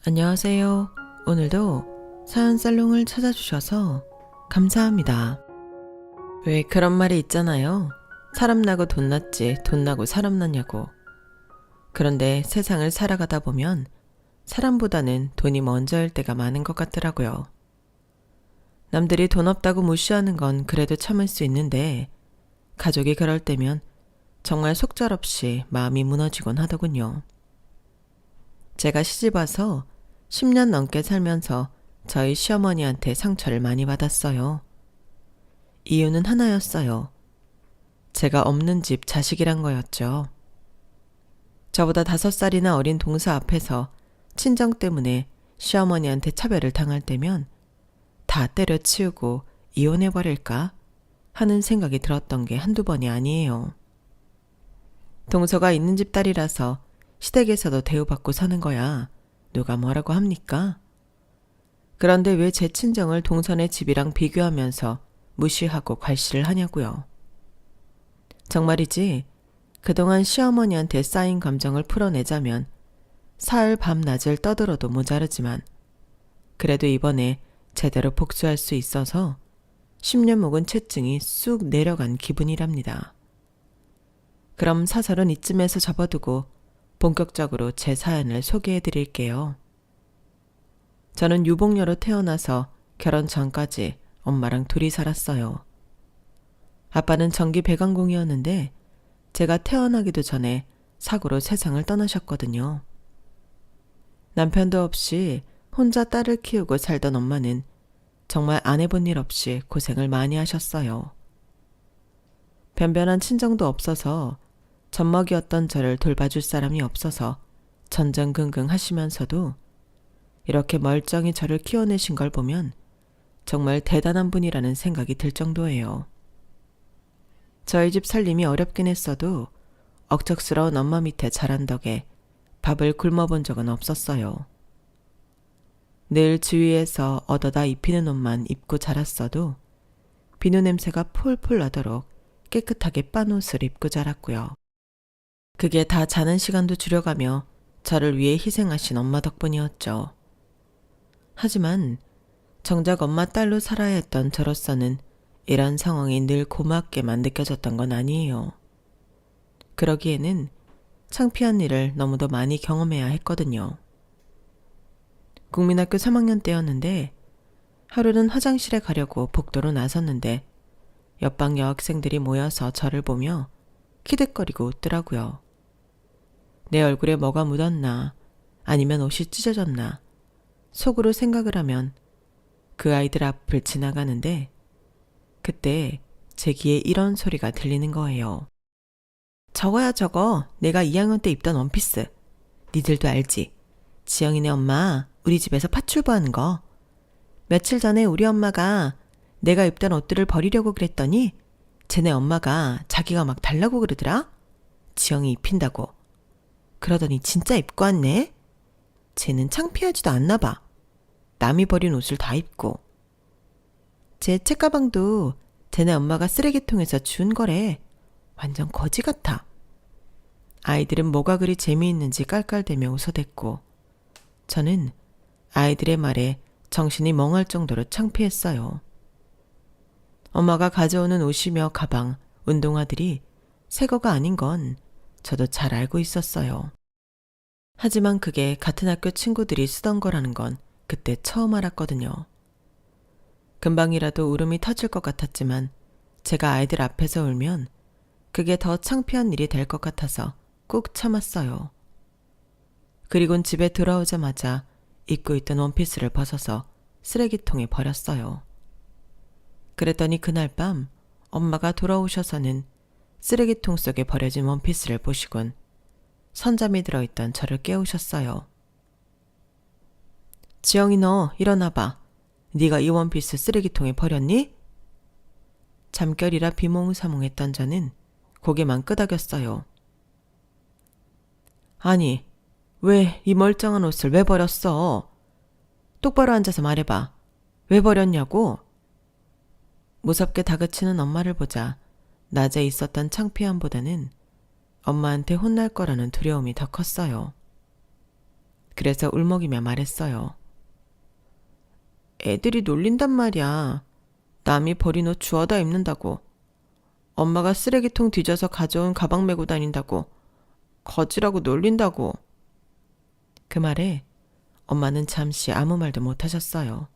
안녕하세요. 오늘도 사연 살롱을 찾아주셔서 감사합니다. 왜 그런 말이 있잖아요. 사람 나고 돈 났지 돈 나고 사람 났냐고. 그런데 세상을 살아가다 보면 사람보다는 돈이 먼저일 때가 많은 것 같더라고요. 남들이 돈 없다고 무시하는 건 그래도 참을 수 있는데 가족이 그럴 때면 정말 속절없이 마음이 무너지곤 하더군요. 제가 시집와서 10년 넘게 살면서 저희 시어머니한테 상처를 많이 받았어요. 이유는 하나였어요. 제가 없는 집 자식이란 거였죠. 저보다 5살이나 어린 동서 앞에서 친정 때문에 시어머니한테 차별을 당할 때면 다 때려치우고 이혼해버릴까 하는 생각이 들었던 게 한두 번이 아니에요. 동서가 있는 집 딸이라서 시댁에서도 대우받고 사는 거야. 누가 뭐라고 합니까? 그런데 왜 제 친정을 동선의 집이랑 비교하면서 무시하고 괄시를 하냐고요. 정말이지 그동안 시어머니한테 쌓인 감정을 풀어내자면 사흘 밤낮을 떠들어도 모자르지만 그래도 이번에 제대로 복수할 수 있어서 10년 묵은 채증이 쑥 내려간 기분이랍니다. 그럼 사설은 이쯤에서 접어두고 본격적으로 제 사연을 소개해 드릴게요. 저는 유복녀로 태어나서 결혼 전까지 엄마랑 둘이 살았어요. 아빠는 전기 배관공이었는데 제가 태어나기도 전에 사고로 세상을 떠나셨거든요. 남편도 없이 혼자 딸을 키우고 살던 엄마는 정말 안 해본 일 없이 고생을 많이 하셨어요. 변변한 친정도 없어서 젖먹이었던 저를 돌봐줄 사람이 없어서 전전긍긍 하시면서도 이렇게 멀쩡히 저를 키워내신 걸 보면 정말 대단한 분이라는 생각이 들 정도예요. 저희 집 살림이 어렵긴 했어도 억척스러운 엄마 밑에 자란 덕에 밥을 굶어본 적은 없었어요. 늘 주위에서 얻어다 입히는 옷만 입고 자랐어도 비누 냄새가 폴폴 나도록 깨끗하게 빤 옷을 입고 자랐고요. 그게 다 자는 시간도 줄여가며 저를 위해 희생하신 엄마 덕분이었죠. 하지만 정작 엄마 딸로 살아야 했던 저로서는 이런 상황이 늘 고맙게만 느껴졌던 건 아니에요. 그러기에는 창피한 일을 너무도 많이 경험해야 했거든요. 국민학교 3학년 때였는데 하루는 화장실에 가려고 복도로 나섰는데 옆방 여학생들이 모여서 저를 보며 키득거리고 웃더라고요. 내 얼굴에 뭐가 묻었나 아니면 옷이 찢어졌나 속으로 생각을 하면 그 아이들 앞을 지나가는데 그때 제 귀에 이런 소리가 들리는 거예요. 저거야 저거 내가 2학년 때 입던 원피스. 니들도 알지? 지영이네 엄마 우리 집에서 파출부하는 거. 며칠 전에 우리 엄마가 내가 입던 옷들을 버리려고 그랬더니 쟤네 엄마가 자기가 막 달라고 그러더라. 지영이 입힌다고. 그러더니 진짜 입고 왔네. 쟤는 창피하지도 않나 봐. 남이 버린 옷을 다 입고. 제 책가방도 쟤네 엄마가 쓰레기통에서 준 거래. 완전 거지 같아. 아이들은 뭐가 그리 재미있는지 깔깔대며 웃어댔고 저는 아이들의 말에 정신이 멍할 정도로 창피했어요. 엄마가 가져오는 옷이며 가방, 운동화들이 새 거가 아닌 건 저도 잘 알고 있었어요. 하지만 그게 같은 학교 친구들이 쓰던 거라는 건 그때 처음 알았거든요. 금방이라도 울음이 터질 것 같았지만 제가 아이들 앞에서 울면 그게 더 창피한 일이 될 것 같아서 꾹 참았어요. 그리곤 집에 돌아오자마자 입고 있던 원피스를 벗어서 쓰레기통에 버렸어요. 그랬더니 그날 밤 엄마가 돌아오셔서는 쓰레기통 속에 버려진 원피스를 보시곤 선잠이 들어있던 저를 깨우셨어요. 지영이 너 일어나봐. 네가 이 원피스 쓰레기통에 버렸니? 잠결이라 비몽사몽했던 저는 고개만 끄덕였어요. 아니, 왜 이 멀쩡한 옷을 왜 버렸어? 똑바로 앉아서 말해봐. 왜 버렸냐고? 무섭게 다그치는 엄마를 보자 낮에 있었던 창피함보다는 엄마한테 혼날 거라는 두려움이 더 컸어요. 그래서 울먹이며 말했어요. 애들이 놀린단 말이야. 남이 버린 옷 주워다 입는다고. 엄마가 쓰레기통 뒤져서 가져온 가방 메고 다닌다고. 거지라고 놀린다고. 그 말에 엄마는 잠시 아무 말도 못하셨어요.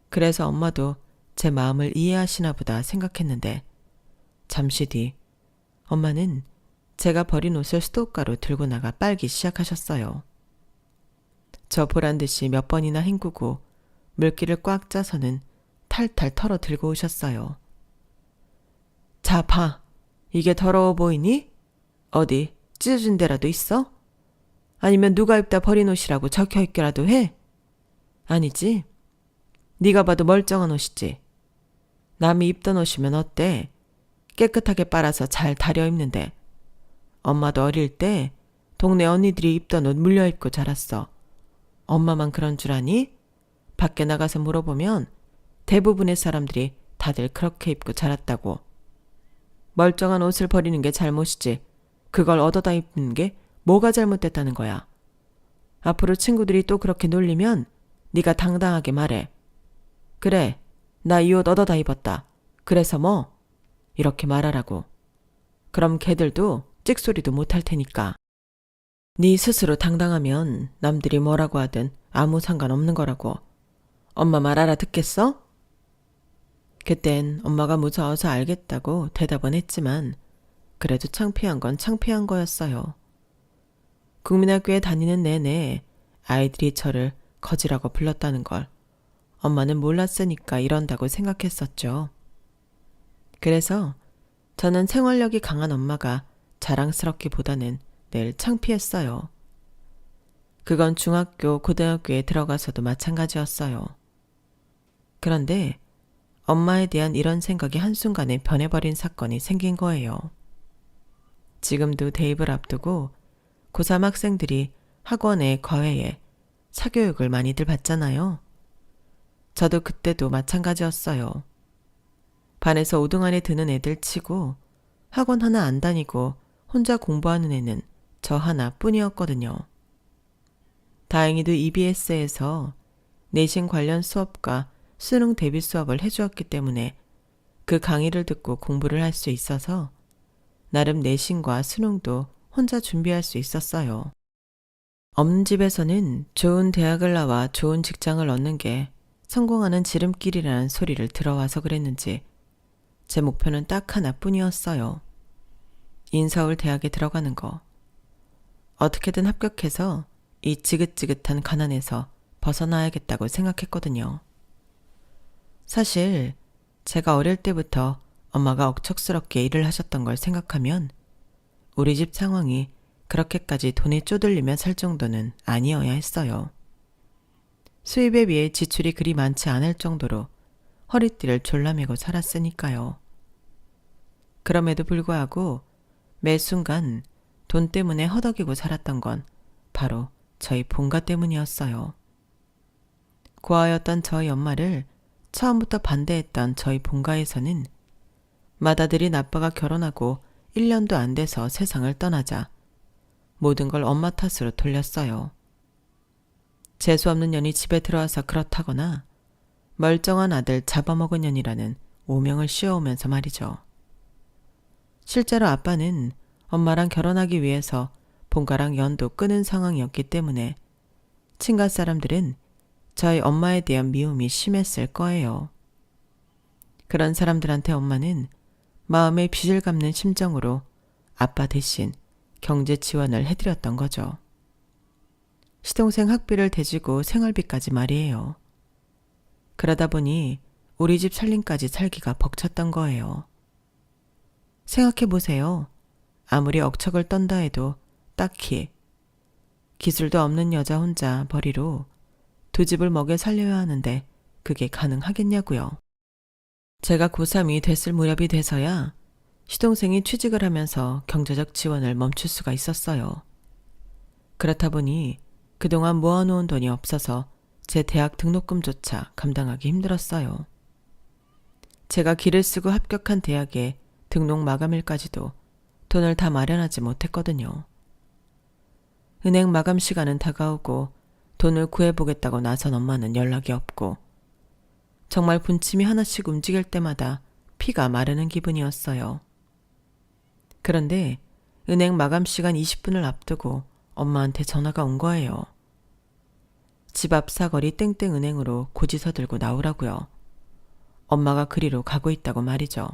그래서 엄마도 제 마음을 이해하시나 보다 생각했는데 잠시 뒤 엄마는 제가 버린 옷을 수도가로 들고 나가 빨기 시작하셨어요. 저 보란 듯이 몇 번이나 헹구고 물기를 꽉 짜서는 탈탈 털어 들고 오셨어요. 자, 봐. 이게 더러워 보이니? 어디 찢어진 데라도 있어? 아니면 누가 입다 버린 옷이라고 적혀있기라도 해? 아니지. 네가 봐도 멀쩡한 옷이지. 남이 입던 옷이면 어때? 깨끗하게 빨아서 잘 다려 입는데. 엄마도 어릴 때 동네 언니들이 입던 옷 물려 입고 자랐어. 엄마만 그런 줄 아니? 밖에 나가서 물어보면 대부분의 사람들이 다들 그렇게 입고 자랐다고. 멀쩡한 옷을 버리는 게 잘못이지. 그걸 얻어다 입는 게 뭐가 잘못됐다는 거야. 앞으로 친구들이 또 그렇게 놀리면 네가 당당하게 말해. 그래, 나 이 옷 얻어다 입었다. 그래서 뭐? 이렇게 말하라고. 그럼 걔들도 찍소리도 못할 테니까. 네 스스로 당당하면 남들이 뭐라고 하든 아무 상관없는 거라고. 엄마 말 알아듣겠어? 그땐 엄마가 무서워서 알겠다고 대답은 했지만 그래도 창피한 건 창피한 거였어요. 국민학교에 다니는 내내 아이들이 저를 거지라고 불렀다는 걸 엄마는 몰랐으니까 이런다고 생각했었죠. 그래서 저는 생활력이 강한 엄마가 자랑스럽기보다는 늘 창피했어요. 그건 중학교, 고등학교에 들어가서도 마찬가지였어요. 그런데 엄마에 대한 이런 생각이 한순간에 변해버린 사건이 생긴 거예요. 지금도 대입을 앞두고 고3 학생들이 학원에 과외에 사교육을 많이들 받잖아요. 저도 그때도 마찬가지였어요. 반에서 5등 안에 드는 애들 치고 학원 하나 안 다니고 혼자 공부하는 애는 저 하나뿐이었거든요. 다행히도 EBS에서 내신 관련 수업과 수능 대비 수업을 해주었기 때문에 그 강의를 듣고 공부를 할 수 있어서 나름 내신과 수능도 혼자 준비할 수 있었어요. 없는 집에서는 좋은 대학을 나와 좋은 직장을 얻는 게 성공하는 지름길이라는 소리를 들어와서 그랬는지 제 목표는 딱 하나뿐이었어요. 인서울 대학에 들어가는 거. 어떻게든 합격해서 이 지긋지긋한 가난에서 벗어나야겠다고 생각했거든요. 사실 제가 어릴 때부터 엄마가 억척스럽게 일을 하셨던 걸 생각하면 우리 집 상황이 그렇게까지 돈에 쪼들리며 살 정도는 아니어야 했어요. 수입에 비해 지출이 그리 많지 않을 정도로 허리띠를 졸라매고 살았으니까요. 그럼에도 불구하고 매 순간 돈 때문에 허덕이고 살았던 건 바로 저희 본가 때문이었어요. 고아였던 저희 엄마를 처음부터 반대했던 저희 본가에서는 맏아들인 아빠가 결혼하고 1년도 안 돼서 세상을 떠나자 모든 걸 엄마 탓으로 돌렸어요. 재수없는 년이 집에 들어와서 그렇다거나 멀쩡한 아들 잡아먹은 년이라는 오명을 씌워오면서 말이죠. 실제로 아빠는 엄마랑 결혼하기 위해서 본가랑 연도 끊은 상황이었기 때문에 친가 사람들은 저희 엄마에 대한 미움이 심했을 거예요. 그런 사람들한테 엄마는 마음의 빚을 갚는 심정으로 아빠 대신 경제 지원을 해드렸던 거죠. 시동생 학비를 대주고 생활비까지 말이에요. 그러다 보니 우리 집 살림까지 살기가 벅찼던 거예요. 생각해보세요. 아무리 억척을 떤다 해도 딱히 기술도 없는 여자 혼자 벌이로 두 집을 먹여 살려야 하는데 그게 가능하겠냐고요. 제가 고3이 됐을 무렵이 돼서야 시동생이 취직을 하면서 경제적 지원을 멈출 수가 있었어요. 그렇다 보니 그동안 모아놓은 돈이 없어서 제 대학 등록금조차 감당하기 힘들었어요. 제가 기를 쓰고 합격한 대학에 등록 마감일까지도 돈을 다 마련하지 못했거든요. 은행 마감 시간은 다가오고 돈을 구해보겠다고 나선 엄마는 연락이 없고 정말 분침이 하나씩 움직일 때마다 피가 마르는 기분이었어요. 그런데 은행 마감 시간 20분을 앞두고 엄마한테 전화가 온 거예요. 집 앞 사거리 땡땡은행으로 고지서 들고 나오라고요. 엄마가 그리로 가고 있다고 말이죠.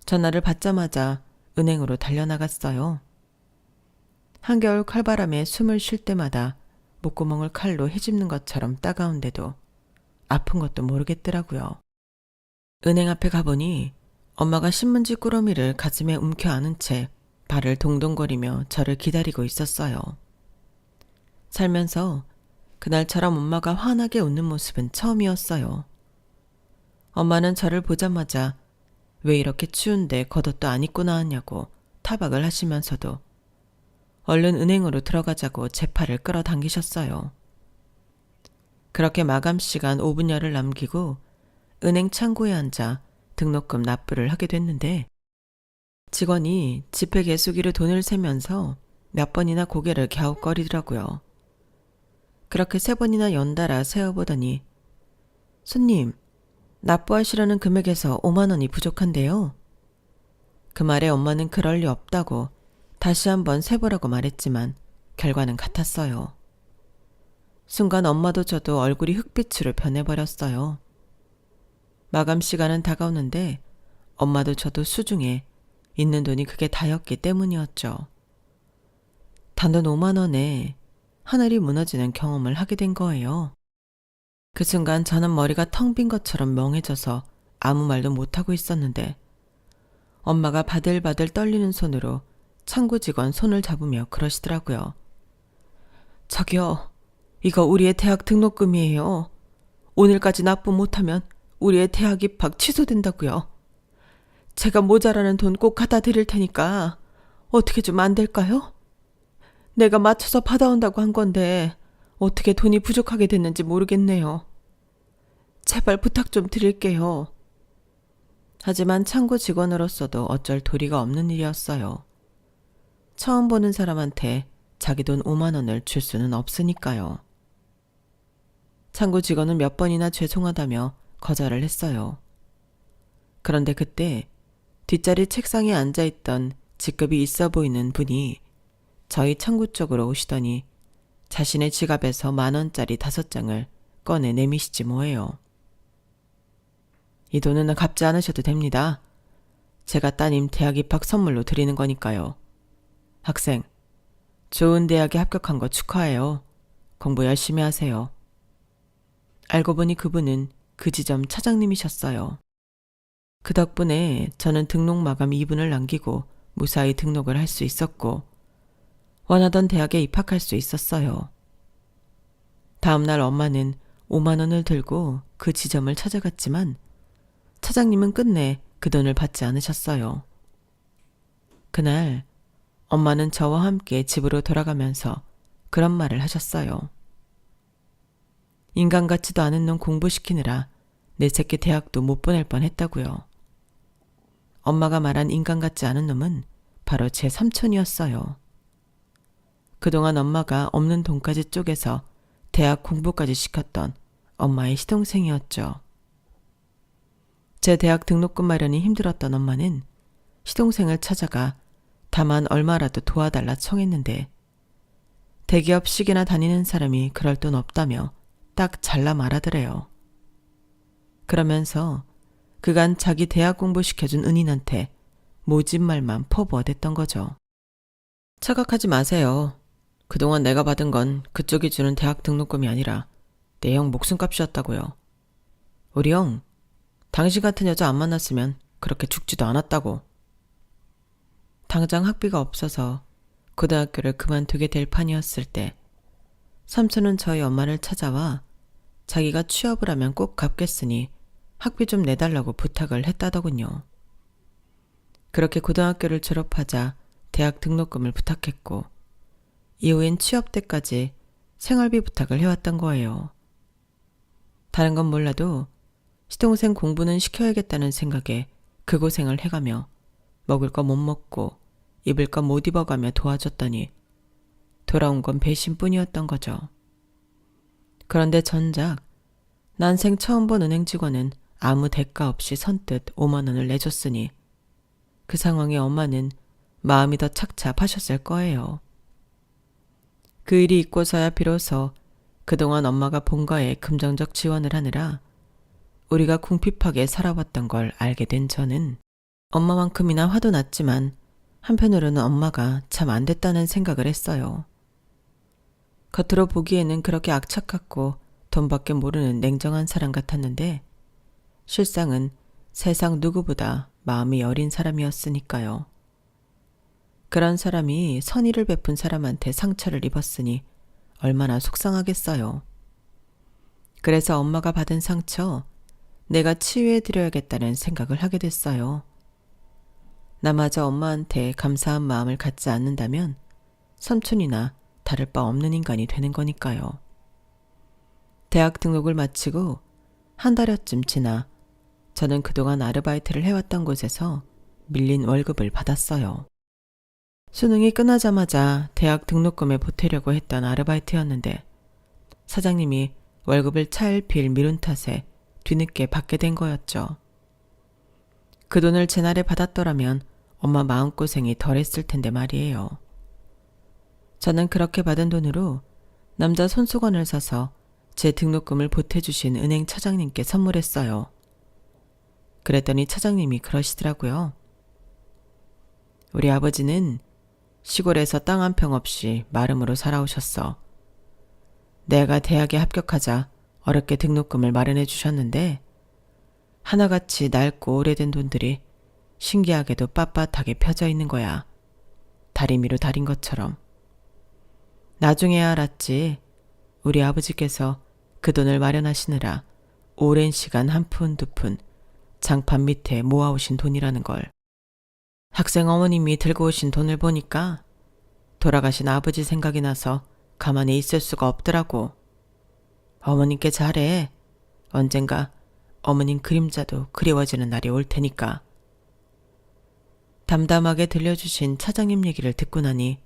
전화를 받자마자 은행으로 달려나갔어요. 한겨울 칼바람에 숨을 쉴 때마다 목구멍을 칼로 헤집는 것처럼 따가운데도 아픈 것도 모르겠더라고요. 은행 앞에 가보니 엄마가 신문지 꾸러미를 가슴에 움켜 안은 채 발을 동동거리며 저를 기다리고 있었어요. 살면서 그날처럼 엄마가 환하게 웃는 모습은 처음이었어요. 엄마는 저를 보자마자 왜 이렇게 추운데 겉옷도 안 입고 나왔냐고 타박을 하시면서도 얼른 은행으로 들어가자고 제 팔을 끌어당기셨어요. 그렇게 마감 시간 5분여를 남기고 은행 창구에 앉아 등록금 납부를 하게 됐는데 직원이 지폐 개수기로 돈을 세면서 몇 번이나 고개를 갸웃거리더라고요. 그렇게 3번이나 연달아 세어보더니 손님, 납부하시려는 금액에서 5만 원이 부족한데요. 그 말에 엄마는 그럴 리 없다고 다시 한번 세보라고 말했지만 결과는 같았어요. 순간 엄마도 저도 얼굴이 흑빛으로 변해버렸어요. 마감 시간은 다가오는데 엄마도 저도 수중에 있는 돈이 그게 다였기 때문이었죠. 단돈 5만 원에 하늘이 무너지는 경험을 하게 된 거예요. 그 순간 저는 머리가 텅 빈 것처럼 멍해져서 아무 말도 못하고 있었는데 엄마가 바들바들 떨리는 손으로 창구 직원 손을 잡으며 그러시더라고요. 저기요, 이거 우리의 대학 등록금이에요. 오늘까지 납부 못하면 우리의 대학 입학 취소된다고요. 제가 모자라는 돈 꼭 갖다 드릴 테니까 어떻게 좀 안 될까요? 내가 맞춰서 받아온다고 한 건데 어떻게 돈이 부족하게 됐는지 모르겠네요. 제발 부탁 좀 드릴게요. 하지만 창구 직원으로서도 어쩔 도리가 없는 일이었어요. 처음 보는 사람한테 자기 돈 5만 원을 줄 수는 없으니까요. 창구 직원은 몇 번이나 죄송하다며 거절을 했어요. 그런데 그때 뒷자리 책상에 앉아있던 직급이 있어 보이는 분이 저희 창구 쪽으로 오시더니 자신의 지갑에서 10,000원짜리 5장을 꺼내 내미시지 뭐예요. 이 돈은 갚지 않으셔도 됩니다. 제가 따님 대학 입학 선물로 드리는 거니까요. 학생, 좋은 대학에 합격한 거 축하해요. 공부 열심히 하세요. 알고 보니 그분은 그 지점 차장님이셨어요. 그 덕분에 저는 등록 마감 2분을 남기고 무사히 등록을 할 수 있었고 원하던 대학에 입학할 수 있었어요. 다음날 엄마는 5만 원을 들고 그 지점을 찾아갔지만 차장님은 끝내 그 돈을 받지 않으셨어요. 그날 엄마는 저와 함께 집으로 돌아가면서 그런 말을 하셨어요. 인간 같지도 않은 놈 공부시키느라 내 새끼 대학도 못 보낼 뻔했다고요. 엄마가 말한 인간 같지 않은 놈은 바로 제 삼촌이었어요. 그동안 엄마가 없는 돈까지 쪼개서 대학 공부까지 시켰던 엄마의 시동생이었죠. 제 대학 등록금 마련이 힘들었던 엄마는 시동생을 찾아가 다만 얼마라도 도와달라 청했는데 대기업식이나 다니는 사람이 그럴 돈 없다며 딱 잘라 말하더래요. 그러면서 그간 자기 대학 공부시켜준 은인한테 모진말만 퍼부어댔던 거죠. 착각하지 마세요. 그동안 내가 받은 건 그쪽이 주는 대학 등록금이 아니라 내 형 목숨값이었다고요. 우리 형, 당신 같은 여자 안 만났으면 그렇게 죽지도 않았다고. 당장 학비가 없어서 고등학교를 그만두게 될 판이었을 때 삼촌은 저희 엄마를 찾아와 자기가 취업을 하면 꼭 갚겠으니 학비 좀 내달라고 부탁을 했다더군요. 그렇게 고등학교를 졸업하자 대학 등록금을 부탁했고 이후엔 취업 때까지 생활비 부탁을 해왔던 거예요. 다른 건 몰라도 시동생 공부는 시켜야겠다는 생각에 그 고생을 해가며 먹을 거 못 먹고 입을 거 못 입어가며 도와줬더니 돌아온 건 배신뿐이었던 거죠. 그런데 전작 난생 처음 본 은행 직원은 아무 대가 없이 선뜻 5만 원을 내줬으니 그 상황에 엄마는 마음이 더 착잡하셨을 거예요. 그 일이 있고서야 비로소 그동안 엄마가 본가에 금전적 지원을 하느라 우리가 궁핍하게 살아왔던 걸 알게 된 저는 엄마만큼이나 화도 났지만 한편으로는 엄마가 참 안 됐다는 생각을 했어요. 겉으로 보기에는 그렇게 악착 같고 돈밖에 모르는 냉정한 사람 같았는데 실상은 세상 누구보다 마음이 여린 사람이었으니까요. 그런 사람이 선의를 베푼 사람한테 상처를 입었으니 얼마나 속상하겠어요. 그래서 엄마가 받은 상처 내가 치유해드려야겠다는 생각을 하게 됐어요. 나마저 엄마한테 감사한 마음을 갖지 않는다면 삼촌이나 다를 바 없는 인간이 되는 거니까요. 대학 등록을 마치고 한 달여쯤 지나 저는 그동안 아르바이트를 해왔던 곳에서 밀린 월급을 받았어요. 수능이 끝나자마자 대학 등록금에 보태려고 했던 아르바이트였는데 사장님이 월급을 차일피일 미룬 탓에 뒤늦게 받게 된 거였죠. 그 돈을 제날에 받았더라면 엄마 마음고생이 덜했을 텐데 말이에요. 저는 그렇게 받은 돈으로 남자 손수건을 사서 제 등록금을 보태주신 은행 차장님께 선물했어요. 그랬더니 차장님이 그러시더라고요. 우리 아버지는 시골에서 땅 한 평 없이 마름으로 살아오셨어. 내가 대학에 합격하자 어렵게 등록금을 마련해 주셨는데 하나같이 낡고 오래된 돈들이 신기하게도 빳빳하게 펴져 있는 거야. 다리미로 달인 것처럼. 나중에야 알았지. 우리 아버지께서 그 돈을 마련하시느라 오랜 시간 한 푼 두 푼 장판 밑에 모아오신 돈이라는 걸. 학생 어머님이 들고 오신 돈을 보니까 돌아가신 아버지 생각이 나서 가만히 있을 수가 없더라고. 어머님께 잘해. 언젠가 어머님 그림자도 그리워지는 날이 올 테니까. 담담하게 들려주신 차장님 얘기를 듣고 나니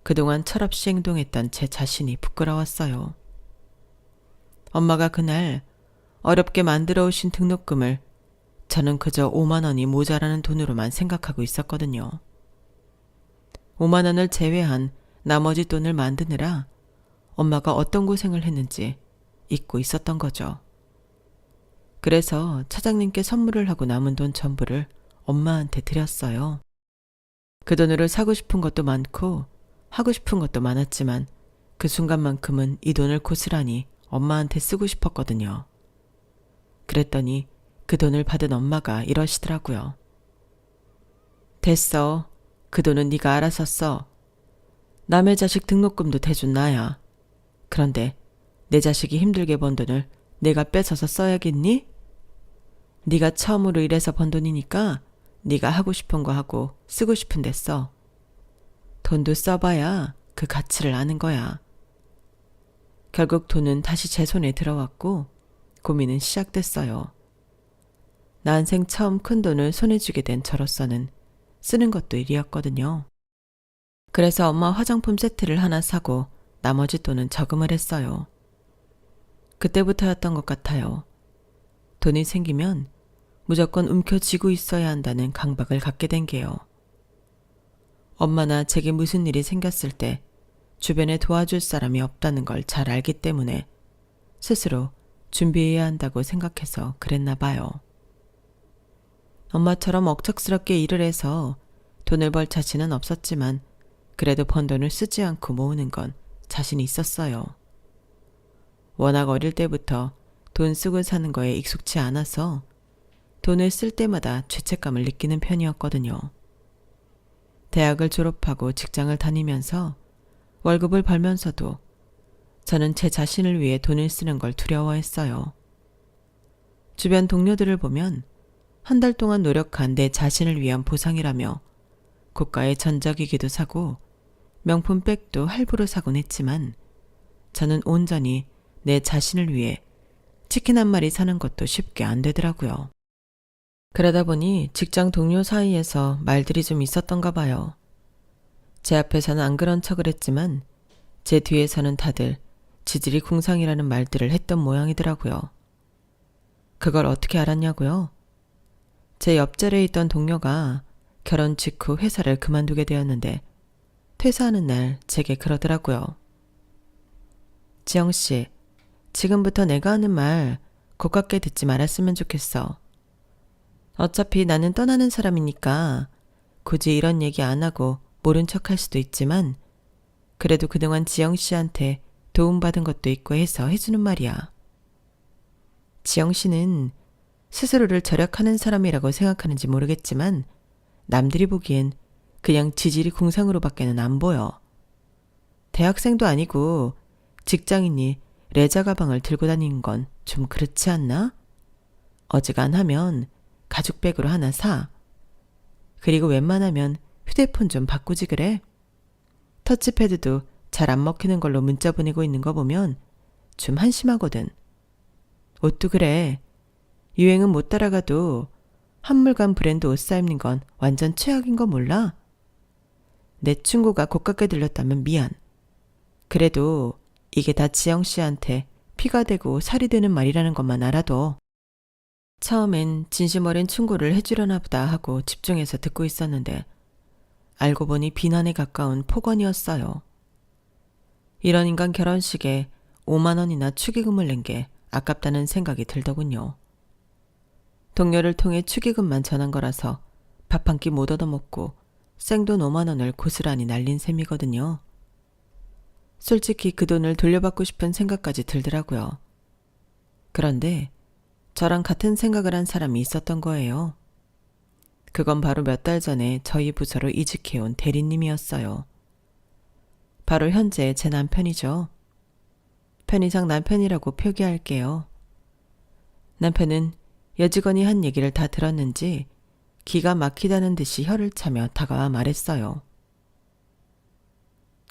그동안 철없이 행동했던 제 자신이 부끄러웠어요. 엄마가 그날 어렵게 만들어 오신 등록금을 저는 그저 5만 원이 모자라는 돈으로만 생각하고 있었거든요. 5만 원을 제외한 나머지 돈을 만드느라 엄마가 어떤 고생을 했는지 잊고 있었던 거죠. 그래서 차장님께 선물을 하고 남은 돈 전부를 엄마한테 드렸어요. 그 돈으로 사고 싶은 것도 많고 하고 싶은 것도 많았지만 그 순간만큼은 이 돈을 고스란히 엄마한테 쓰고 싶었거든요. 그랬더니 그 돈을 받은 엄마가 이러시더라고요. 됐어. 그 돈은 네가 알아서 써. 남의 자식 등록금도 대준 나야. 그런데 내 자식이 힘들게 번 돈을 내가 뺏어서 써야겠니? 네가 처음으로 일해서 번 돈이니까 네가 하고 싶은 거 하고 쓰고 싶은 데 써. 돈도 써봐야 그 가치를 아는 거야. 결국 돈은 다시 제 손에 들어왔고 고민은 시작됐어요. 난생 처음 큰 돈을 손에 쥐게 된 저로서는 쓰는 것도 일이었거든요. 그래서 엄마 화장품 세트를 하나 사고 나머지 돈은 저금을 했어요. 그때부터였던 것 같아요. 돈이 생기면 무조건 움켜쥐고 있어야 한다는 강박을 갖게 된 게요. 엄마나 제게 무슨 일이 생겼을 때 주변에 도와줄 사람이 없다는 걸 잘 알기 때문에 스스로 준비해야 한다고 생각해서 그랬나 봐요. 엄마처럼 억척스럽게 일을 해서 돈을 벌 자신은 없었지만 그래도 번 돈을 쓰지 않고 모으는 건 자신이 있었어요. 워낙 어릴 때부터 돈 쓰고 사는 거에 익숙치 않아서 돈을 쓸 때마다 죄책감을 느끼는 편이었거든요. 대학을 졸업하고 직장을 다니면서 월급을 벌면서도 저는 제 자신을 위해 돈을 쓰는 걸 두려워했어요. 주변 동료들을 보면 한 달 동안 노력한 내 자신을 위한 보상이라며 고가의 전자기기도 사고 명품 백도 할부로 사곤 했지만 저는 온전히 내 자신을 위해 치킨 한 마리 사는 것도 쉽게 안 되더라고요. 그러다 보니 직장 동료 사이에서 말들이 좀 있었던가 봐요. 제 앞에서는 안 그런 척을 했지만 제 뒤에서는 다들 지질이 궁상이라는 말들을 했던 모양이더라고요. 그걸 어떻게 알았냐고요? 제 옆자리에 있던 동료가 결혼 직후 회사를 그만두게 되었는데 퇴사하는 날 제게 그러더라고요. 지영 씨, 지금부터 내가 하는 말 고깝게 듣지 말았으면 좋겠어. 어차피 나는 떠나는 사람이니까 굳이 이런 얘기 안 하고 모른 척 할 수도 있지만 그래도 그동안 지영 씨한테 도움받은 것도 있고 해서 해주는 말이야. 지영 씨는 스스로를 절약하는 사람이라고 생각하는지 모르겠지만 남들이 보기엔 그냥 지질이 궁상으로밖에는 안 보여. 대학생도 아니고 직장인이 레자 가방을 들고 다니는 건 좀 그렇지 않나? 어지간하면 가죽백으로 하나 사. 그리고 웬만하면 휴대폰 좀 바꾸지 그래? 터치패드도 잘 안 먹히는 걸로 문자 보내고 있는 거 보면 좀 한심하거든. 옷도 그래. 유행은 못 따라가도 한물간 브랜드 옷 사 입는 건 완전 최악인 거 몰라? 내 충고가 고깝게 들렸다면 미안. 그래도 이게 다 지영 씨한테 피가 되고 살이 되는 말이라는 것만 알아도. 처음엔 진심 어린 충고를 해주려나 보다 하고 집중해서 듣고 있었는데 알고 보니 비난에 가까운 폭언이었어요. 이런 인간 결혼식에 5만 원이나 축의금을 낸 게 아깝다는 생각이 들더군요. 동료를 통해 축의금만 전한 거라서 밥 한 끼 못 얻어먹고 생돈 5만 원을 고스란히 날린 셈이거든요. 솔직히 그 돈을 돌려받고 싶은 생각까지 들더라고요. 그런데 저랑 같은 생각을 한 사람이 있었던 거예요. 그건 바로 몇 달 전에 저희 부서로 이직해온 대리님이었어요. 바로 현재 제 남편이죠. 편의상 남편이라고 표기할게요. 남편은 여직원이 한 얘기를 다 들었는지 기가 막히다는 듯이 혀를 차며 다가와 말했어요.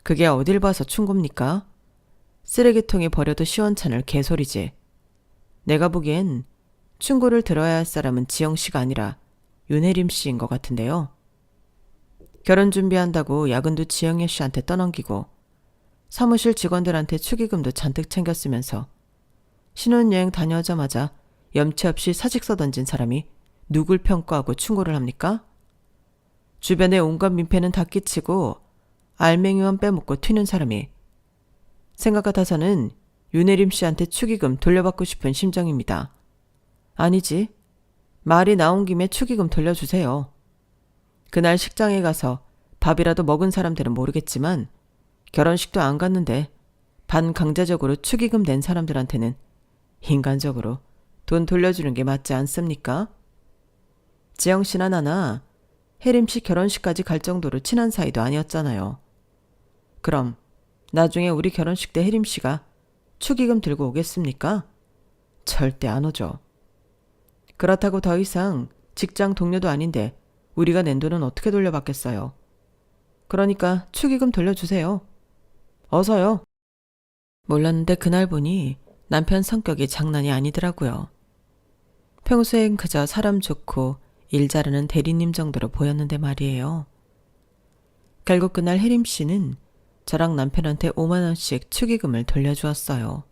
그게 어딜 봐서 충고입니까? 쓰레기통에 버려도 시원찮을 개소리지. 내가 보기엔 충고를 들어야 할 사람은 지영 씨가 아니라 윤혜림 씨인 것 같은데요. 결혼 준비한다고 야근도 지영애 씨한테 떠넘기고 사무실 직원들한테 축의금도 잔뜩 챙겼으면서 신혼여행 다녀오자마자 염치 없이 사직서 던진 사람이 누굴 평가하고 충고를 합니까? 주변에 온갖 민폐는 다 끼치고 알맹이만 빼먹고 튀는 사람이 생각 같아서는 윤혜림 씨한테 축의금 돌려받고 싶은 심정입니다. 아니지. 말이 나온 김에 축의금 돌려주세요. 그날 식장에 가서 밥이라도 먹은 사람들은 모르겠지만 결혼식도 안 갔는데 반강제적으로 축의금 낸 사람들한테는 인간적으로 돈 돌려주는 게 맞지 않습니까? 지영 씨나 나나 혜림 씨 결혼식까지 갈 정도로 친한 사이도 아니었잖아요. 그럼 나중에 우리 결혼식 때 혜림 씨가 축의금 들고 오겠습니까? 절대 안 오죠. 그렇다고 더 이상 직장 동료도 아닌데 우리가 낸 돈은 어떻게 돌려받겠어요. 그러니까 축의금 돌려주세요. 어서요. 몰랐는데 그날 보니 남편 성격이 장난이 아니더라고요. 평소엔 그저 사람 좋고 일 잘하는 대리님 정도로 보였는데 말이에요. 결국 그날 혜림 씨는 저랑 남편한테 5만 원씩 축의금을 돌려주었어요.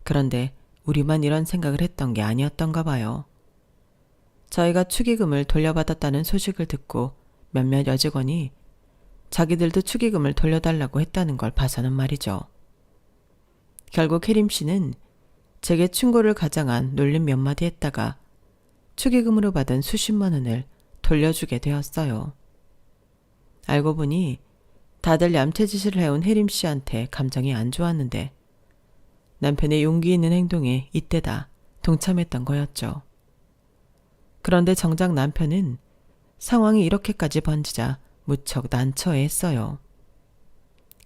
그런데 우리만 이런 생각을 했던 게 아니었던가 봐요. 저희가 축의금을 돌려받았다는 소식을 듣고 몇몇 여직원이 자기들도 축의금을 돌려달라고 했다는 걸 봐서는 말이죠. 결국 혜림 씨는 제게 충고를 가장한 놀림 몇 마디 했다가 축의금으로 받은 수십만 원을 돌려주게 되었어요. 알고 보니 다들 얌체짓을 해온 혜림 씨한테 감정이 안 좋았는데 남편의 용기 있는 행동에 이때다 동참했던 거였죠. 그런데 정작 남편은 상황이 이렇게까지 번지자 무척 난처해했어요.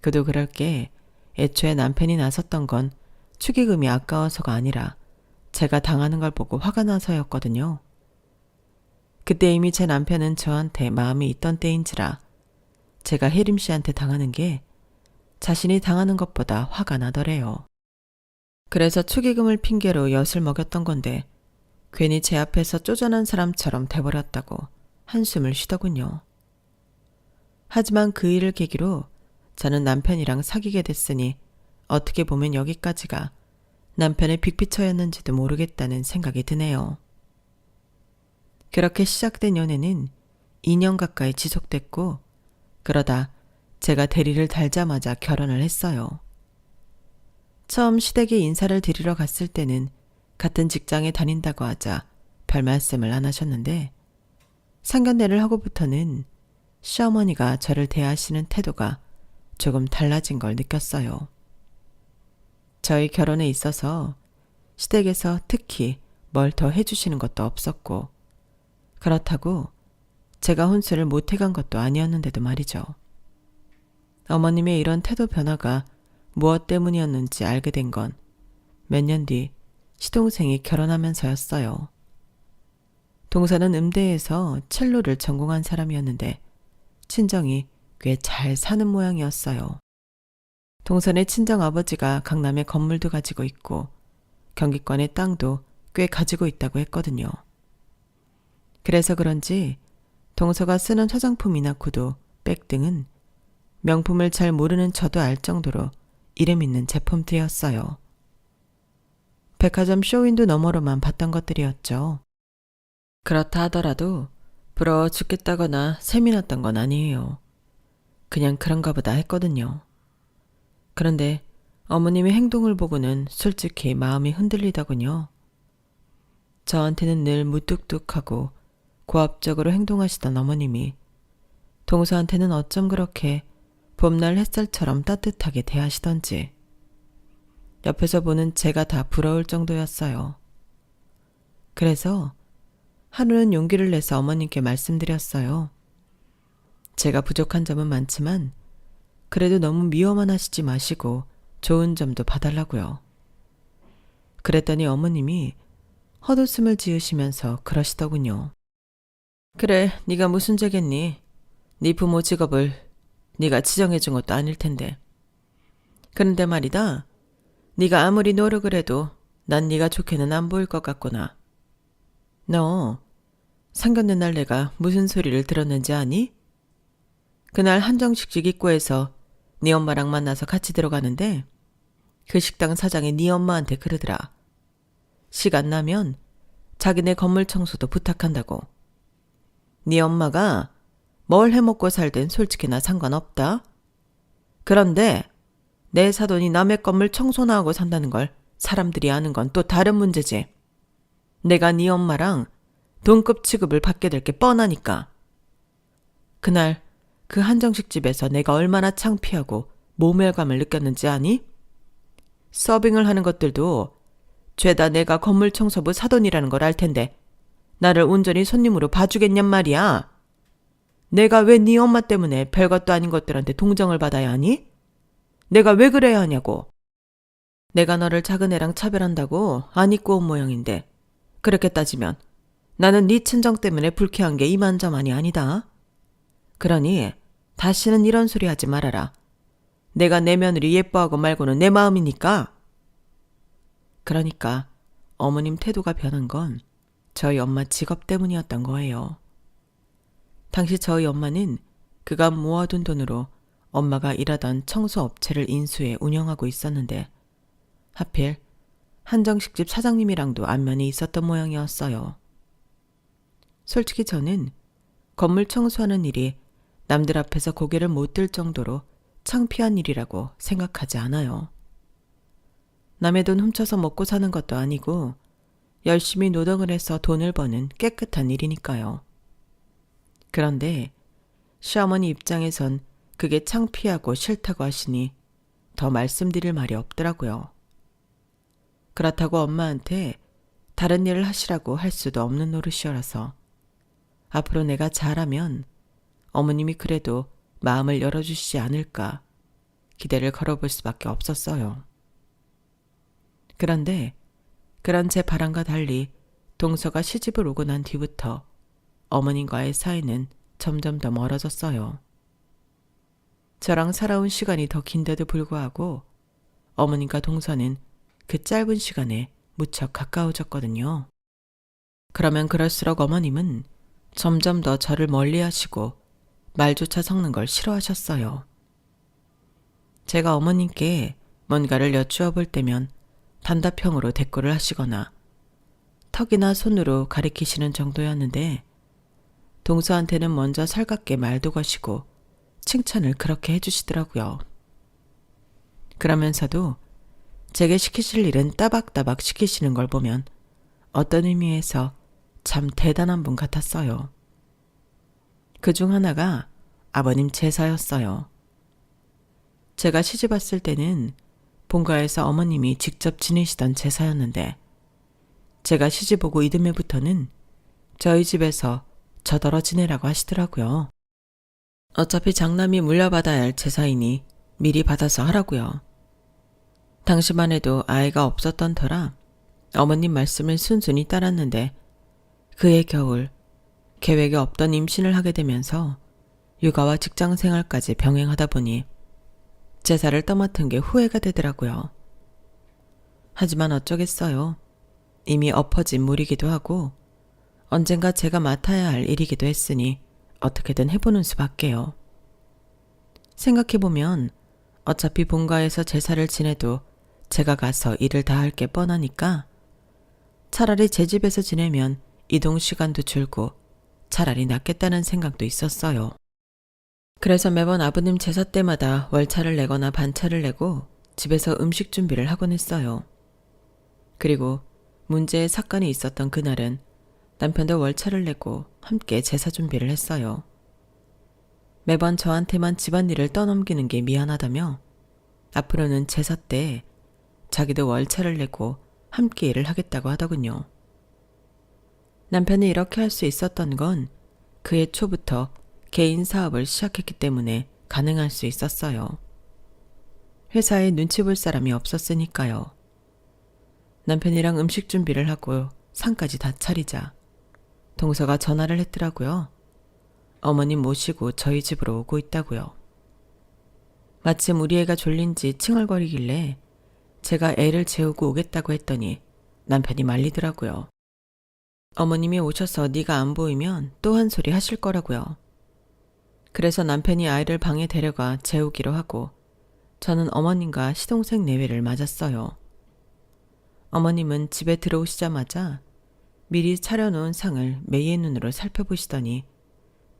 그도 그럴 게 애초에 남편이 나섰던 건 축의금이 아까워서가 아니라 제가 당하는 걸 보고 화가 나서였거든요. 그때 이미 제 남편은 저한테 마음이 있던 때인지라 제가 혜림 씨한테 당하는 게 자신이 당하는 것보다 화가 나더래요. 그래서 축의금을 핑계로 엿을 먹였던 건데 괜히 제 앞에서 쪼잔한 사람처럼 돼버렸다고 한숨을 쉬더군요. 하지만 그 일을 계기로 저는 남편이랑 사귀게 됐으니 어떻게 보면 여기까지가 남편의 빅피처였는지도 모르겠다는 생각이 드네요. 그렇게 시작된 연애는 2년 가까이 지속됐고 그러다 제가 대리를 달자마자 결혼을 했어요. 처음 시댁에 인사를 드리러 갔을 때는 같은 직장에 다닌다고 하자 별 말씀을 안 하셨는데 상견례를 하고부터는 시어머니가 저를 대하시는 태도가 조금 달라진 걸 느꼈어요. 저희 결혼에 있어서 시댁에서 특히 뭘 더 해주시는 것도 없었고 그렇다고 제가 혼수를 못 해간 것도 아니었는데도 말이죠. 어머님의 이런 태도 변화가 무엇 때문이었는지 알게 된 건 몇 년 뒤 시동생이 결혼하면서였어요. 동서는 음대에서 첼로를 전공한 사람이었는데 친정이 꽤 잘 사는 모양이었어요. 동선의 친정아버지가 강남에 건물도 가지고 있고 경기권의 땅도 꽤 가지고 있다고 했거든요. 그래서 그런지 동서가 쓰는 화장품이나 구두, 백 등은 명품을 잘 모르는 저도 알 정도로 이름 있는 제품들이었어요. 백화점 쇼윈도 너머로만 봤던 것들이었죠. 그렇다 하더라도 부러워 죽겠다거나 셈이 났던 건 아니에요. 그냥 그런가 보다 했거든요. 그런데 어머님의 행동을 보고는 솔직히 마음이 흔들리더군요. 저한테는 늘 무뚝뚝하고 고압적으로 행동하시던 어머님이 동서한테는 어쩜 그렇게 봄날 햇살처럼 따뜻하게 대하시던지 옆에서 보는 제가 다 부러울 정도였어요. 그래서 하루는 용기를 내서 어머님께 말씀드렸어요. 제가 부족한 점은 많지만 그래도 너무 미워만 하시지 마시고 좋은 점도 봐달라고요. 그랬더니 어머님이 헛웃음을 지으시면서 그러시더군요. 그래, 네가 무슨 죄겠니? 네 부모 직업을 네가 지정해준 것도 아닐 텐데. 그런데 말이다. 네가 아무리 노력을 해도 난 네가 좋게는 안 보일 것 같구나. 너 상견례 날 내가 무슨 소리를 들었는지 아니? 그날 한정식집 입구에서 네 엄마랑 만나서 같이 들어가는데 그 식당 사장이 네 엄마한테 그러더라. 시간 나면 자기네 건물 청소도 부탁한다고. 네 엄마가 뭘 해먹고 살든 솔직히 나 상관없다. 그런데 내 사돈이 남의 건물 청소나 하고 산다는 걸 사람들이 아는 건 또 다른 문제지. 내가 네 엄마랑 동급 취급을 받게 될 게 뻔하니까. 그날 그 한정식집에서 내가 얼마나 창피하고 모멸감을 느꼈는지 아니? 서빙을 하는 것들도 죄다 내가 건물 청소부 사돈이라는 걸 알 텐데 나를 온전히 손님으로 봐주겠냔 말이야. 내가 왜 네 엄마 때문에 별것도 아닌 것들한테 동정을 받아야 하니? 내가 왜 그래야 하냐고. 내가 너를 작은 애랑 차별한다고 안 입고 온 모양인데 그렇게 따지면 나는 네 친정 때문에 불쾌한 게 이만저만이 아니다. 그러니 다시는 이런 소리 하지 말아라. 내가 내 며느리 예뻐하고 말고는 내 마음이니까. 그러니까 어머님 태도가 변한 건 저희 엄마 직업 때문이었던 거예요. 당시 저희 엄마는 그간 모아둔 돈으로 엄마가 일하던 청소업체를 인수해 운영하고 있었는데 하필 한정식집 사장님이랑도 안면이 있었던 모양이었어요. 솔직히 저는 건물 청소하는 일이 남들 앞에서 고개를 못 들 정도로 창피한 일이라고 생각하지 않아요. 남의 돈 훔쳐서 먹고 사는 것도 아니고 열심히 노동을 해서 돈을 버는 깨끗한 일이니까요. 그런데 시어머니 입장에선 그게 창피하고 싫다고 하시니 더 말씀드릴 말이 없더라고요. 그렇다고 엄마한테 다른 일을 하시라고 할 수도 없는 노릇이어라서 앞으로 내가 잘하면 어머님이 그래도 마음을 열어주시지 않을까 기대를 걸어볼 수밖에 없었어요. 그런데 그런 제 바람과 달리 동서가 시집을 오고 난 뒤부터 어머님과의 사이는 점점 더 멀어졌어요. 저랑 살아온 시간이 더 긴데도 불구하고 어머님과 동서는 그 짧은 시간에 무척 가까워졌거든요. 그러면 그럴수록 어머님은 점점 더 저를 멀리하시고 말조차 섞는 걸 싫어하셨어요. 제가 어머님께 뭔가를 여쭈어 볼 때면 단답형으로 대꾸를 하시거나 턱이나 손으로 가리키시는 정도였는데 동서한테는 먼저 살갑게 말도 거시고 칭찬을 그렇게 해주시더라고요. 그러면서도 제게 시키실 일은 따박따박 시키시는 걸 보면 어떤 의미에서 참 대단한 분 같았어요. 그중 하나가 아버님 제사였어요. 제가 시집 왔을 때는 본가에서 어머님이 직접 지내시던 제사였는데 제가 시집 오고 이듬해부터는 저희 집에서 저더러 지내라고 하시더라고요. 어차피 장남이 물려받아야 할 제사이니 미리 받아서 하라고요. 당시만 해도 아이가 없었던 터라 어머님 말씀을 순순히 따랐는데 그해 겨울 계획에 없던 임신을 하게 되면서 육아와 직장 생활까지 병행하다 보니 제사를 떠맡은 게 후회가 되더라고요. 하지만 어쩌겠어요. 이미 엎어진 물이기도 하고 언젠가 제가 맡아야 할 일이기도 했으니 어떻게든 해보는 수밖에요. 생각해보면 어차피 본가에서 제사를 지내도 제가 가서 일을 다 할 게 뻔하니까 차라리 제 집에서 지내면 이동 시간도 줄고 차라리 낫겠다는 생각도 있었어요. 그래서 매번 아버님 제사 때마다 월차를 내거나 반차를 내고 집에서 음식 준비를 하곤 했어요. 그리고 문제의 사건이 있었던 그날은 남편도 월차를 내고 함께 제사 준비를 했어요. 매번 저한테만 집안일을 떠넘기는 게 미안하다며 앞으로는 제사 때 자기도 월차를 내고 함께 일을 하겠다고 하더군요. 남편이 이렇게 할 수 있었던 건 그해 초부터 개인 사업을 시작했기 때문에 가능할 수 있었어요. 회사에 눈치 볼 사람이 없었으니까요. 남편이랑 음식 준비를 하고 상까지 다 차리자 동서가 전화를 했더라고요. 어머님 모시고 저희 집으로 오고 있다고요. 마침 우리 애가 졸린지 칭얼거리길래 제가 애를 재우고 오겠다고 했더니 남편이 말리더라고요. 어머님이 오셔서 네가 안 보이면 또 한 소리 하실 거라고요. 그래서 남편이 아이를 방에 데려가 재우기로 하고 저는 어머님과 시동생 내외를 맞았어요. 어머님은 집에 들어오시자마자 미리 차려놓은 상을 매의 눈으로 살펴보시더니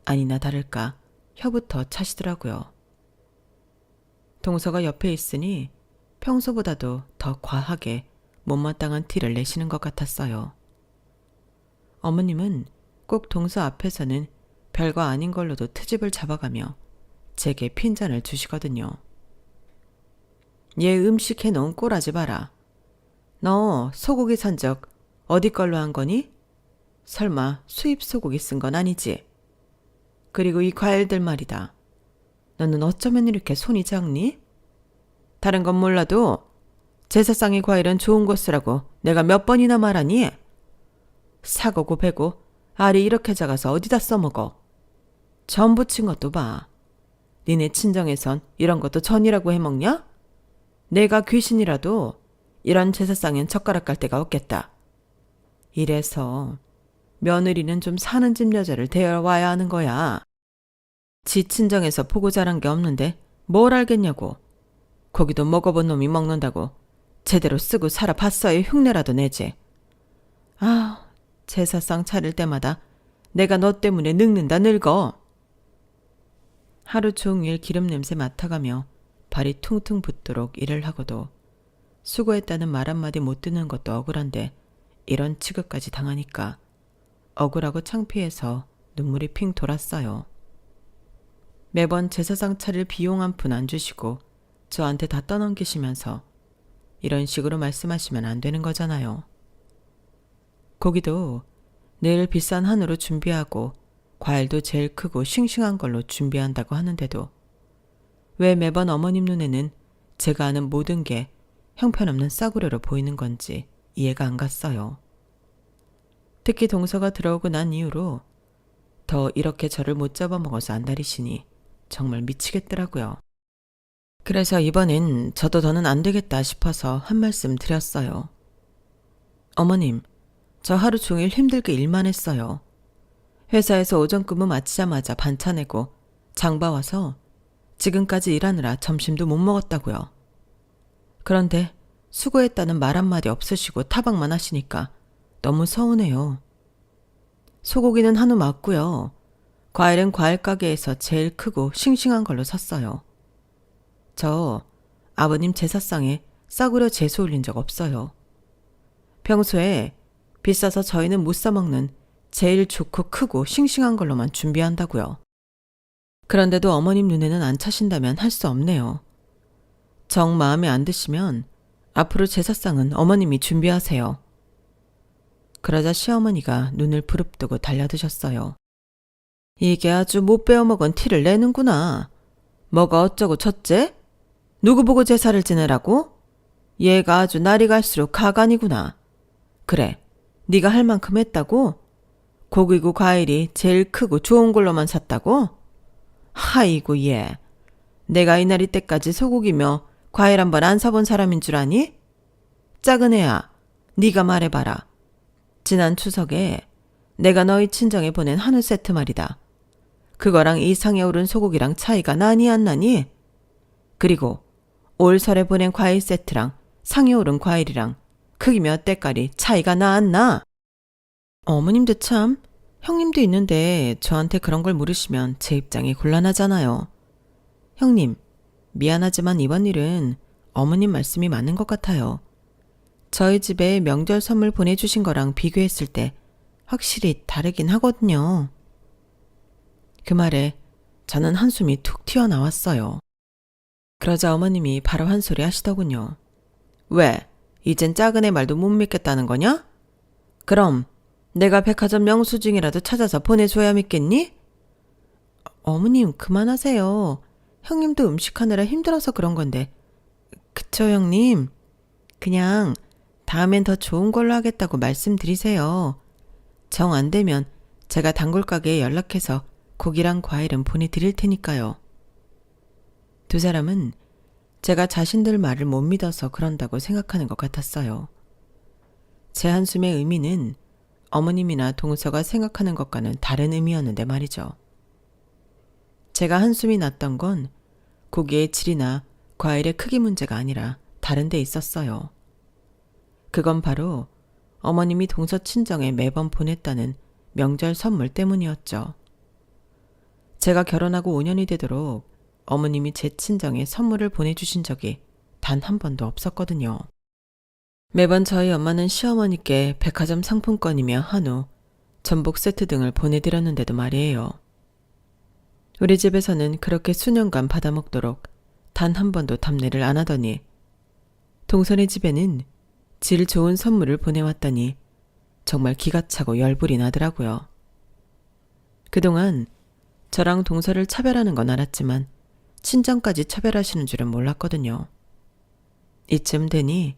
아니나 다를까 혀부터 차시더라고요. 동서가 옆에 있으니 평소보다도 더 과하게 못마땅한 티를 내시는 것 같았어요. 어머님은 꼭 동서 앞에서는 별거 아닌 걸로도 트집을 잡아가며 제게 핀잔을 주시거든요. 얘 음식 해놓은 꼴하지 마라. 너 소고기 산 적 어디 걸로 한 거니? 설마 수입 소고기 쓴 건 아니지? 그리고 이 과일들 말이다. 너는 어쩌면 이렇게 손이 작니? 다른 건 몰라도 제사상의 과일은 좋은 거 쓰라고 내가 몇 번이나 말하니? 사고고 배고 알이 이렇게 작아서 어디다 써먹어. 전 부친 것도 봐. 니네 친정에선 이런 것도 전이라고 해먹냐? 내가 귀신이라도 이런 제사상엔 젓가락 깔 데가 없겠다. 이래서 며느리는 좀 사는 집 여자를 데려와야 하는 거야. 지 친정에서 보고 자란 게 없는데 뭘 알겠냐고. 고기도 먹어본 놈이 먹는다고 제대로 쓰고 살아봤어야 흉내라도 내지. 아, 제사상 차릴 때마다 내가 너 때문에 늙는다 늙어. 하루 종일 기름 냄새 맡아가며 발이 퉁퉁 붓도록 일을 하고도 수고했다는 말 한마디 못 듣는 것도 억울한데 이런 취급까지 당하니까 억울하고 창피해서 눈물이 핑 돌았어요. 매번 제사상 차릴 비용 한 푼 안 주시고 저한테 다 떠넘기시면서 이런 식으로 말씀하시면 안 되는 거잖아요. 고기도 늘 비싼 한우로 준비하고 과일도 제일 크고 싱싱한 걸로 준비한다고 하는데도 왜 매번 어머님 눈에는 제가 아는 모든 게 형편없는 싸구려로 보이는 건지 이해가 안 갔어요. 특히 동서가 들어오고 난 이후로 더 이렇게 저를 못 잡아먹어서 안달이시니 정말 미치겠더라고요. 그래서 이번엔 저도 더는 안 되겠다 싶어서 한 말씀 드렸어요. 어머님, 저 하루 종일 힘들게 일만 했어요. 회사에서 오전 근무 마치자마자 반차 내고 장 봐와서 지금까지 일하느라 점심도 못 먹었다고요. 그런데 수고했다는 말 한마디 없으시고 타박만 하시니까 너무 서운해요. 소고기는 한우 맞고요. 과일은 과일 가게에서 제일 크고 싱싱한 걸로 샀어요. 저 아버님 제사상에 싸구려 재수 올린 적 없어요. 평소에 비싸서 저희는 못 사 먹는 제일 좋고 크고 싱싱한 걸로만 준비한다고요. 그런데도 어머님 눈에는 안 차신다면 할 수 없네요. 정 마음에 안 드시면 앞으로 제사상은 어머님이 준비하세요. 그러자 시어머니가 눈을 부릅뜨고 달려드셨어요. 이게 아주 못 배워먹은 티를 내는구나. 뭐가 어쩌고 저째? 누구 보고 제사를 지내라고? 얘가 아주 날이 갈수록 가관이구나. 그래, 네가 할 만큼 했다고? 고기고 과일이 제일 크고 좋은 걸로만 샀다고? 하이고 얘. 내가 이날 이때까지 소고기며 과일 한 번 안 사본 사람인 줄 아니? 작은 애야, 네가 말해봐라. 지난 추석에 내가 너희 친정에 보낸 한우 세트 말이다. 그거랑 이 상에 오른 소고기랑 차이가 나니 안 나니? 그리고 올 설에 보낸 과일 세트랑 상에 오른 과일이랑 크기며 때깔이 차이가 나 안 나? 어머님도 참, 형님도 있는데 저한테 그런 걸 물으시면 제 입장이 곤란하잖아요. 형님, 미안하지만 이번 일은 어머님 말씀이 맞는 것 같아요. 저희 집에 명절 선물 보내주신 거랑 비교했을 때 확실히 다르긴 하거든요. 그 말에 저는 한숨이 툭 튀어나왔어요. 그러자 어머님이 바로 한 소리 하시더군요. 왜? 이젠 작은 애 말도 못 믿겠다는 거냐? 그럼 내가 백화점 영수증이라도 찾아서 보내줘야 믿겠니? 어머님 그만하세요. 형님도 음식하느라 힘들어서 그런 건데. 그쵸 형님? 그냥 다음엔 더 좋은 걸로 하겠다고 말씀드리세요. 정 안 되면 제가 단골 가게에 연락해서 고기랑 과일은 보내드릴 테니까요. 두 사람은 제가 자신들 말을 못 믿어서 그런다고 생각하는 것 같았어요. 제 한숨의 의미는 어머님이나 동서가 생각하는 것과는 다른 의미였는데 말이죠. 제가 한숨이 났던 건 고기의 질이나 과일의 크기 문제가 아니라 다른 데 있었어요. 그건 바로 어머님이 동서 친정에 매번 보냈다는 명절 선물 때문이었죠. 제가 결혼하고 5년이 되도록 어머님이 제 친정에 선물을 보내주신 적이 단 한 번도 없었거든요. 매번 저희 엄마는 시어머니께 백화점 상품권이며 한우, 전복 세트 등을 보내드렸는데도 말이에요. 우리 집에서는 그렇게 수년간 받아먹도록 단 한 번도 답례를 안 하더니 동선의 집에는 질 좋은 선물을 보내왔더니 정말 기가 차고 열불이 나더라고요. 그동안 저랑 동서를 차별하는 건 알았지만 친정까지 차별하시는 줄은 몰랐거든요. 이쯤 되니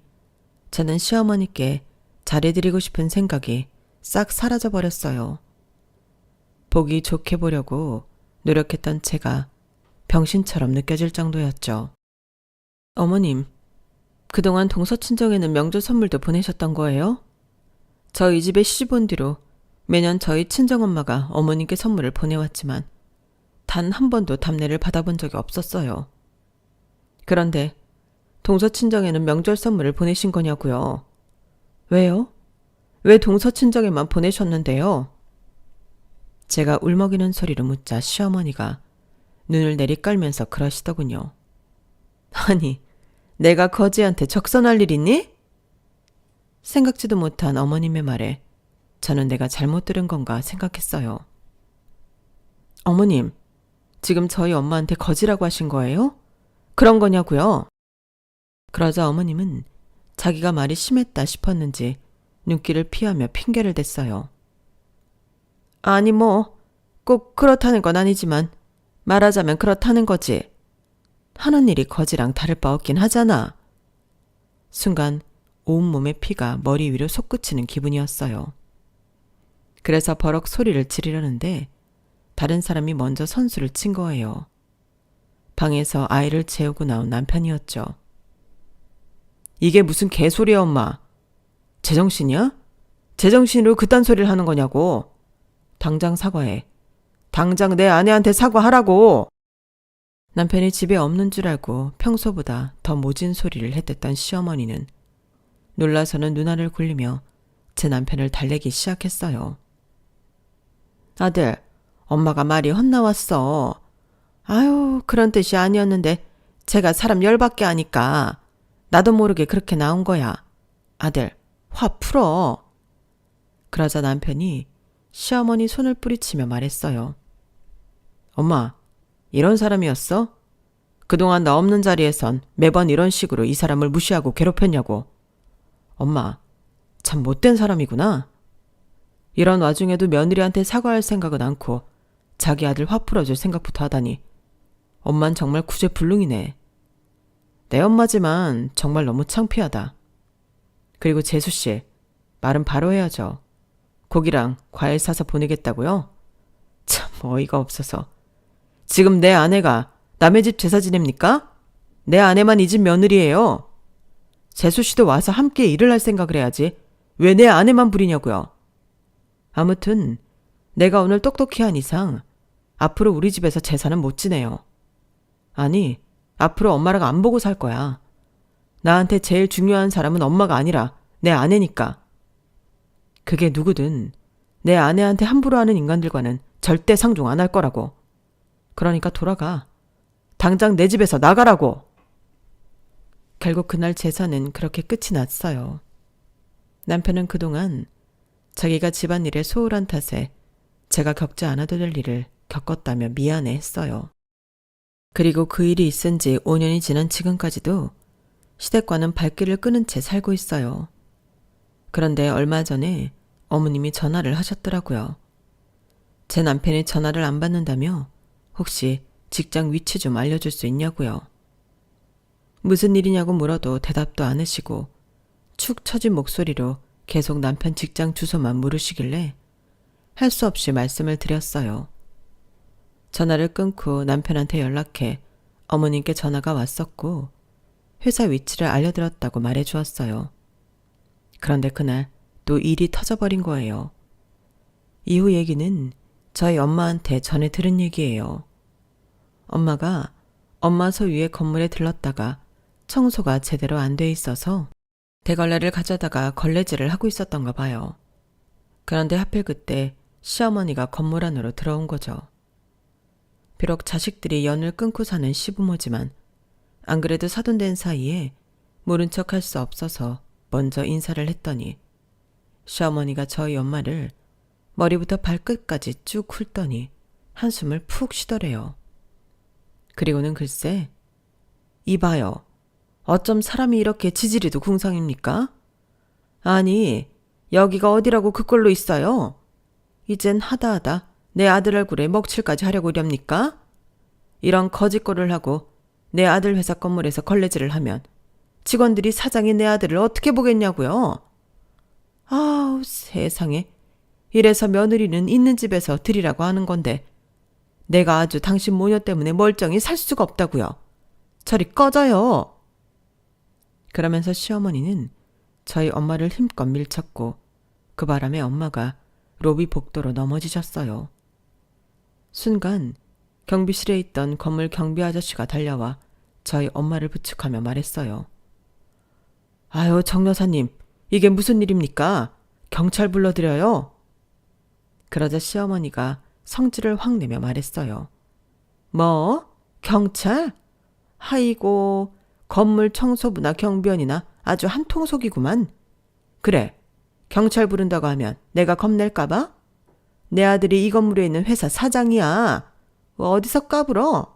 저는 시어머니께 잘해드리고 싶은 생각이 싹 사라져버렸어요. 보기 좋게 보려고 노력했던 제가 병신처럼 느껴질 정도였죠. 어머님, 그동안 동서 친정에는 명절 선물도 보내셨던 거예요? 저희 집에 시집 온 뒤로 매년 저희 친정엄마가 어머님께 선물을 보내왔지만 단 한 번도 답례를 받아본 적이 없었어요. 그런데 동서 친정에는 명절 선물을 보내신 거냐고요? 왜요? 왜 동서 친정에만 보내셨는데요? 제가 울먹이는 소리로 묻자 시어머니가 눈을 내리깔면서 그러시더군요. 아니, 내가 거지한테 적선할 일 있니? 생각지도 못한 어머님의 말에 저는 내가 잘못 들은 건가 생각했어요. 어머님, 지금 저희 엄마한테 거지라고 하신 거예요? 그런 거냐고요? 그러자 어머님은 자기가 말이 심했다 싶었는지 눈길을 피하며 핑계를 댔어요. 아니 꼭 그렇다는 건 아니지만 말하자면 그렇다는 거지. 하는 일이 거지랑 다를 바 없긴 하잖아. 순간 온몸의 피가 머리 위로 솟구치는 기분이었어요. 그래서 버럭 소리를 지르려는데 다른 사람이 먼저 선수를 친 거예요. 방에서 아이를 재우고 나온 남편이었죠. 이게 무슨 개소리야 엄마. 제정신이야? 제정신으로 그딴 소리를 하는 거냐고. 당장 사과해. 당장 내 아내한테 사과하라고. 남편이 집에 없는 줄 알고 평소보다 더 모진 소리를 했댔던 시어머니는 놀라서는 눈알을 굴리며 제 남편을 달래기 시작했어요. 아들, 엄마가 말이 헛나왔어. 아유, 그런 뜻이 아니었는데 제가 사람 열받게 하니까 나도 모르게 그렇게 나온 거야. 아들, 화 풀어. 그러자 남편이 시어머니 손을 뿌리치며 말했어요. 엄마, 이런 사람이었어? 그동안 나 없는 자리에선 매번 이런 식으로 이 사람을 무시하고 괴롭혔냐고. 엄마, 참 못된 사람이구나. 이런 와중에도 며느리한테 사과할 생각은 않고 자기 아들 화 풀어줄 생각부터 하다니. 엄만 정말 구제불능이네. 내 엄마지만 정말 너무 창피하다. 그리고 재수씨, 말은 바로 해야죠. 고기랑 과일 사서 보내겠다고요? 참 어이가 없어서. 지금 내 아내가 남의 집 제사 지냅니까? 내 아내만 이 집 며느리예요. 재수씨도 와서 함께 일을 할 생각을 해야지. 왜 내 아내만 부리냐고요. 아무튼 내가 오늘 똑똑히 한 이상 앞으로 우리 집에서 제사는 못 지내요. 아니, 앞으로 엄마랑 안 보고 살 거야. 나한테 제일 중요한 사람은 엄마가 아니라 내 아내니까. 그게 누구든 내 아내한테 함부로 하는 인간들과는 절대 상종 안 할 거라고. 그러니까 돌아가. 당장 내 집에서 나가라고. 결국 그날 제사는 그렇게 끝이 났어요. 남편은 그동안 자기가 집안일에 소홀한 탓에 제가 겪지 않아도 될 일을 겪었다며 미안해 했어요. 그리고 그 일이 있은 지 5년이 지난 지금까지도 시댁과는 발길을 끊은 채 살고 있어요. 그런데 얼마 전에 어머님이 전화를 하셨더라고요. 제 남편이 전화를 안 받는다며 혹시 직장 위치 좀 알려줄 수 있냐고요. 무슨 일이냐고 물어도 대답도 안 하시고 축 처진 목소리로 계속 남편 직장 주소만 물으시길래 할 수 없이 말씀을 드렸어요. 전화를 끊고 남편한테 연락해 어머님께 전화가 왔었고 회사 위치를 알려드렸다고 말해주었어요. 그런데 그날 또 일이 터져버린 거예요. 이후 얘기는 저희 엄마한테 전해 들은 얘기예요. 엄마가 엄마 소유의 건물에 들렀다가 청소가 제대로 안 돼 있어서 대걸레를 가져다가 걸레질을 하고 있었던가 봐요. 그런데 하필 그때 시어머니가 건물 안으로 들어온 거죠. 비록 자식들이 연을 끊고 사는 시부모지만 안 그래도 사돈된 사이에 모른 척 할 수 없어서 먼저 인사를 했더니 시어머니가 저희 엄마를 머리부터 발끝까지 쭉 훑더니 한숨을 푹 쉬더래요. 그리고는 글쎄, 이봐요. 어쩜 사람이 이렇게 지지리도 궁상입니까? 아니, 여기가 어디라고 그꼴로 있어요? 이젠 하다하다 내 아들 얼굴에 먹칠까지 하려고 이렵니까? 이런 거짓꼴을 하고 내 아들 회사 건물에서 걸레질을 하면 직원들이 사장이 내 아들을 어떻게 보겠냐고요? 아우 세상에. 이래서 며느리는 있는 집에서 드리라고 하는 건데 내가 아주 당신 모녀 때문에 멀쩡히 살 수가 없다고요. 저리 꺼져요. 그러면서 시어머니는 저희 엄마를 힘껏 밀쳤고 그 바람에 엄마가 로비 복도로 넘어지셨어요. 순간 경비실에 있던 건물 경비 아저씨가 달려와 저희 엄마를 부축하며 말했어요. 아유 정 여사님, 이게 무슨 일입니까? 경찰 불러드려요. 그러자 시어머니가 성질을 확 내며 말했어요. 뭐? 경찰? 아이고, 건물 청소부나 경비원이나 아주 한통속이구만. 그래, 경찰 부른다고 하면 내가 겁낼까봐? 내 아들이 이 건물에 있는 회사 사장이야. 어디서 까불어?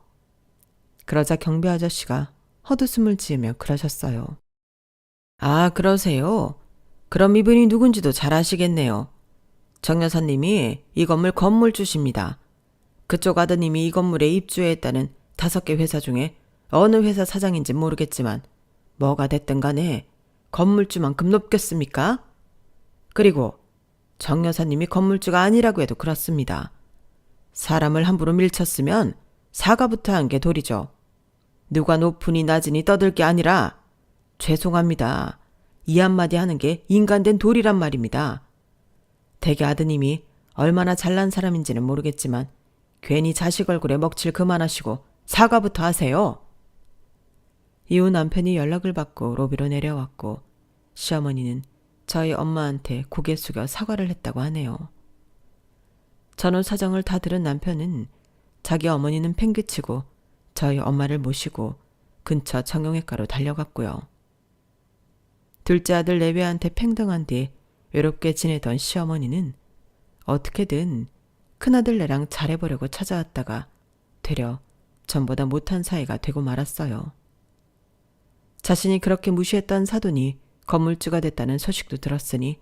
그러자 경비 아저씨가 헛웃음을 지으며 그러셨어요. 아, 그러세요? 그럼 이분이 누군지도 잘 아시겠네요. 정 여사님이 이 건물 건물주십니다. 그쪽 아드님이 이 건물에 입주했다는 5개 회사 중에 어느 회사 사장인지 모르겠지만 뭐가 됐든 간에 건물주만큼 높겠습니까? 그리고 정 여사님이 건물주가 아니라고 해도 그렇습니다. 사람을 함부로 밀쳤으면 사과부터 한 게 도리죠. 누가 높으니 낮으니 떠들 게 아니라 죄송합니다. 이 한마디 하는 게 인간된 도리란 말입니다. 대개 아드님이 얼마나 잘난 사람인지는 모르겠지만 괜히 자식 얼굴에 먹칠 그만하시고 사과부터 하세요. 이후 남편이 연락을 받고 로비로 내려왔고 시어머니는 저희 엄마한테 고개 숙여 사과를 했다고 하네요. 전후 사정을 다 들은 남편은 자기 어머니는 팽개치고 저희 엄마를 모시고 근처 정형외과로 달려갔고요. 둘째 아들 내외한테 팽등한 뒤 외롭게 지내던 시어머니는 어떻게든 큰아들네랑 잘해보려고 찾아왔다가 되려 전보다 못한 사이가 되고 말았어요. 자신이 그렇게 무시했던 사돈이 건물주가 됐다는 소식도 들었으니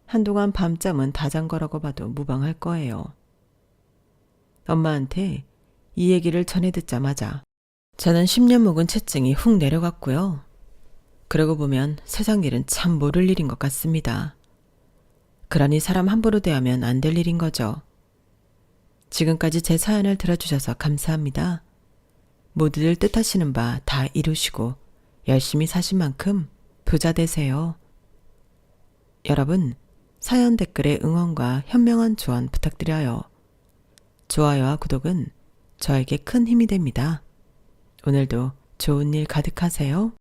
한동안 밤잠은 다 잔 거라고 봐도 무방할 거예요. 엄마한테 이 얘기를 전해 듣자마자 저는 10년 묵은 체증이 훅 내려갔고요. 그러고 보면 세상 일은 참 모를 일인 것 같습니다. 그러니 사람 함부로 대하면 안 될 일인 거죠. 지금까지 제 사연을 들어주셔서 감사합니다. 모두들 뜻하시는 바 다 이루시고 열심히 사신 만큼 부자 되세요. 여러분, 사연 댓글에 응원과 현명한 조언 부탁드려요. 좋아요와 구독은 저에게 큰 힘이 됩니다. 오늘도 좋은 일 가득하세요.